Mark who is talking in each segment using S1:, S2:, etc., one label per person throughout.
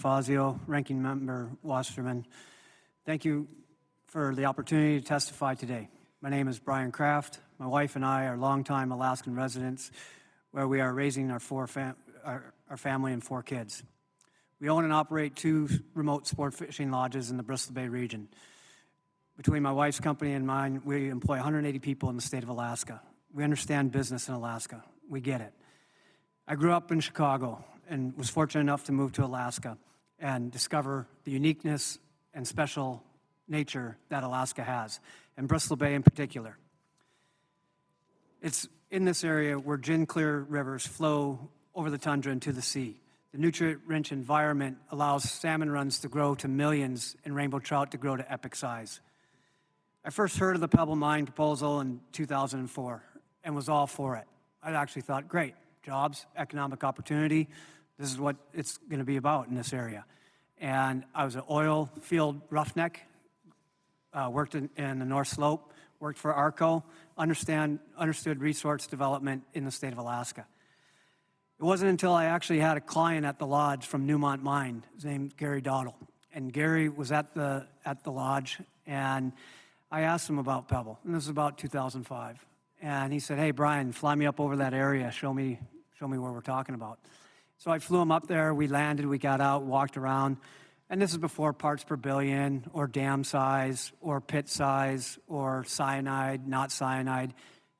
S1: Fazio, Ranking Member Wasserman. Thank you for the opportunity to testify today. My name is Brian Kraft. My wife and I are longtime Alaskan residents where we are raising our family and 4 kids. We own and operate 2 remote sport fishing lodges in the Bristol Bay region. Between my wife's company and mine, we employ 180 people in the state of Alaska. We understand business in Alaska. We get it. I grew up in Chicago and was fortunate enough to move to Alaska and discover the uniqueness and special nature that Alaska has, and Bristol Bay in particular. It's in this area where gin-clear rivers flow over the tundra into the sea. The nutrient-rich environment allows salmon runs to grow to millions and rainbow trout to grow to epic size. I first heard of the Pebble Mine proposal in 2004 and was all for it. I actually thought, great, jobs, economic opportunity, this is what it's going to be about in this area. And I was an oil field roughneck, worked in the North Slope, worked for ARCO, understood resource development in the state of Alaska. It wasn't until I actually had a client at the lodge from Newmont Mine, his name's Gary Dowdle. And Gary was at the lodge, and I asked him about Pebble, and this was about 2005. And he said, hey, Brian, fly me up over that area, show me where we're talking about. So I flew him up there, we landed, we got out, walked around, and this is before parts per billion, or dam size, or pit size, or cyanide, not cyanide.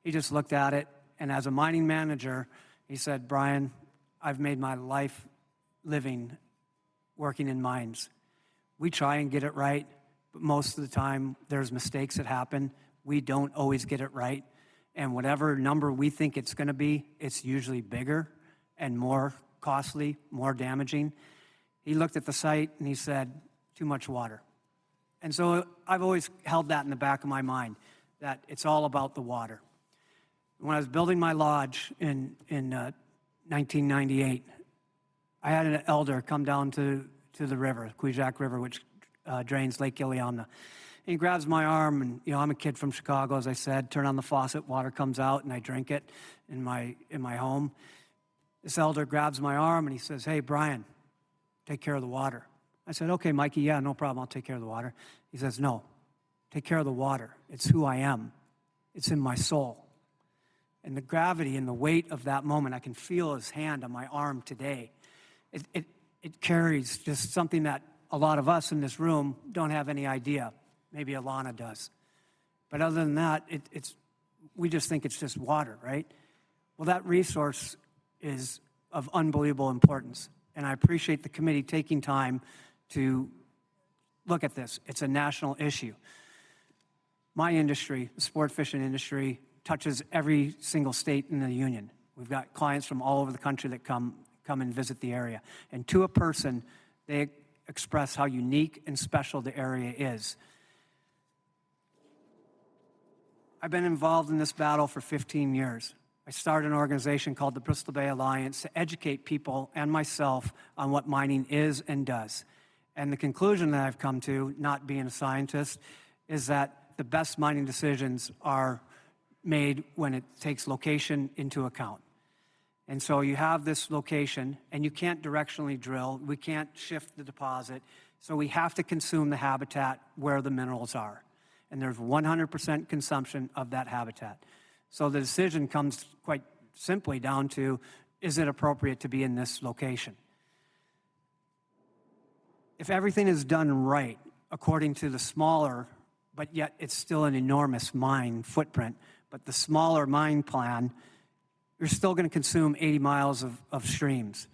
S1: He just looked at it, and as a mining manager, he said, Brian, I've made my life living working in mines. We try and get it right, but most of the time there's mistakes that happen. We don't always get it right. And whatever number we think it's going to be, it's usually bigger and more costly, more damaging. He looked at the site and he said, too much water. And so I've always held that in the back of my mind, that it's all about the water. When I was building my lodge in 1998, I had an elder come down to the river, Kwijak River, which drains Lake Iliamna. He grabs my arm, and I'm a kid from Chicago, as I said. Turn on the faucet, water comes out, and I drink it in my home. This elder grabs my arm and he says, "Hey, Brian, take care of the water." I said, "Okay, Mikey, yeah, no problem. I'll take care of the water." He says, "No, take care of the water. It's who I am. It's in my soul." And the gravity and the weight of that moment, I can feel his hand on my arm today. It carries just something that a lot of us in this room don't have any idea. Maybe Alana does. But other than that, we just think it's just water, right? Well, that resource is of unbelievable importance. And I appreciate the committee taking time to look at this. It's a national issue. My industry, the sport fishing industry, touches every single state in the union. We've got clients from all over the country that come and visit the area. And to a person, they express how unique and special the area is. I've been involved in this battle for 15 years. I started an organization called the Bristol Bay Alliance to educate people and myself on what mining is and does. And the conclusion that I've come to, not being a scientist, is that the best mining decisions are made when it takes location into account. And so you have this location, and you can't directionally drill. We can't shift the deposit. So we have to consume the habitat where the minerals are. And there's 100% consumption of that habitat. So the decision comes quite simply down to, is it appropriate to be in this location? If everything is done right, according to the smaller, but yet it's still an enormous mine footprint, but the smaller mine plan, you're still going to consume 80 miles of streams.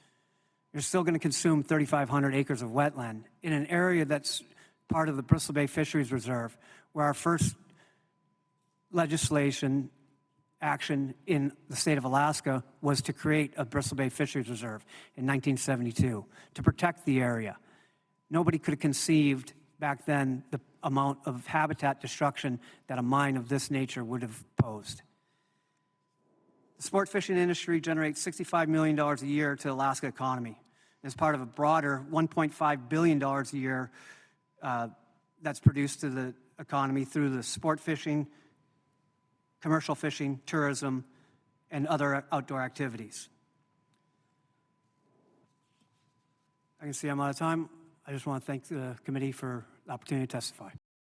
S1: You're still going to consume 3,500 acres of wetland in an area that's part of the Bristol Bay Fisheries Reserve, where our first legislation action in the state of Alaska was to create a Bristol Bay Fisheries Reserve in 1972 to protect the area. Nobody could have conceived back then the amount of habitat destruction that a mine of this nature would have posed. The sport fishing industry generates $65 million a year to the Alaska economy. As part of a broader $1.5 billion a year that's produced to the economy through the sport fishing, commercial fishing, tourism, and other outdoor activities. I can see I'm out of time. I just want to thank the committee for the opportunity to testify.